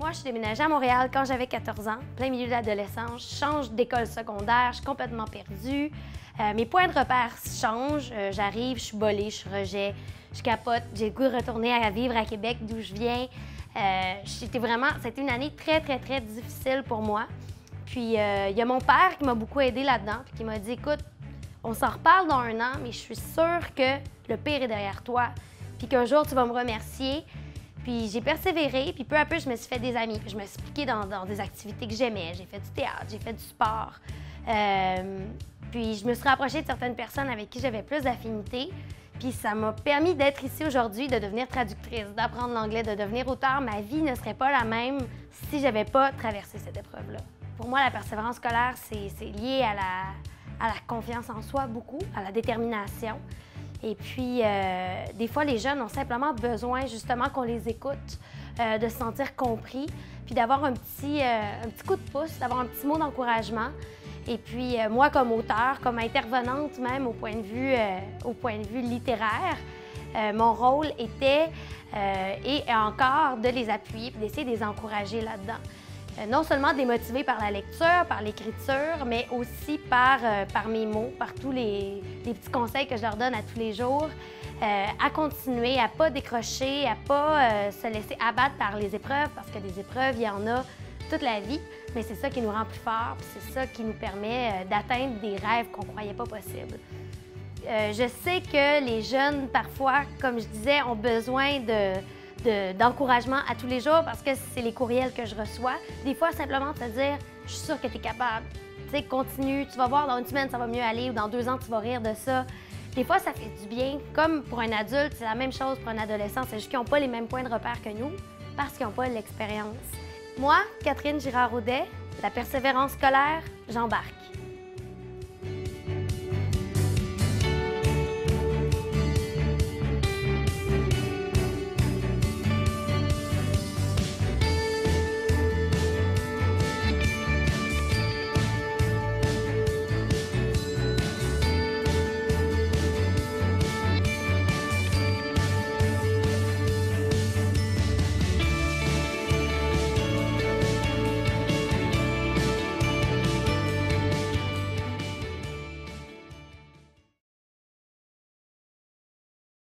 Moi, je suis déménagée à Montréal quand j'avais 14 ans, plein milieu de l'adolescence. Je change d'école secondaire, je suis complètement perdue. Mes points de repère changent. J'arrive, je suis bolée, je suis rejet, je capote. J'ai le goût de retourner à vivre à Québec, d'où je viens. C'était une année très difficile pour moi. Puis, il y a mon père qui m'a beaucoup aidée là-dedans, puis qui m'a dit, écoute, on s'en reparle dans 1 an, mais je suis sûre que le pire est derrière toi, puis qu'un jour, tu vas me remercier. Puis j'ai persévéré, puis peu à peu, je me suis fait des amis. Puis je me suis impliquée dans des activités que j'aimais. J'ai fait du théâtre, j'ai fait du sport. Puis je me suis rapprochée de certaines personnes avec qui j'avais plus d'affinité. Puis ça m'a permis d'être ici aujourd'hui, de devenir traductrice, d'apprendre l'anglais, de devenir auteure. Ma vie ne serait pas la même si j'avais pas traversé cette épreuve-là. Pour moi, la persévérance scolaire, c'est lié à la confiance en soi beaucoup, à la détermination. Et puis, des fois, les jeunes ont simplement besoin, justement, qu'on les écoute, de se sentir compris, puis d'avoir un petit coup de pouce, d'avoir un petit mot d'encouragement. Et puis, moi, comme auteure, comme intervenante même au point de vue littéraire, mon rôle était, et encore, de les appuyer, puis d'essayer de les encourager là-dedans. Non seulement démotivés par la lecture, par l'écriture, mais aussi par mes mots, par tous les petits conseils que je leur donne à tous les jours, à continuer, à ne pas décrocher, à ne pas se laisser abattre par les épreuves, parce que des épreuves, il y en a toute la vie, mais c'est ça qui nous rend plus forts, puis c'est ça qui nous permet d'atteindre des rêves qu'on ne croyait pas possibles. Je sais que les jeunes, parfois, comme je disais, ont besoin d'encouragement à tous les jours parce que c'est les courriels que je reçois. Des fois, simplement de se dire « je suis sûre que tu es capable, tu sais, continue, tu vas voir, dans 1 semaine, ça va mieux aller ou dans 2 ans, tu vas rire de ça ». Des fois, ça fait du bien. Comme pour un adulte, c'est la même chose pour un adolescent, c'est juste qu'ils n'ont pas les mêmes points de repère que nous parce qu'ils n'ont pas l'expérience. Moi, Catherine Girard-Audet, la persévérance scolaire, j'embarque.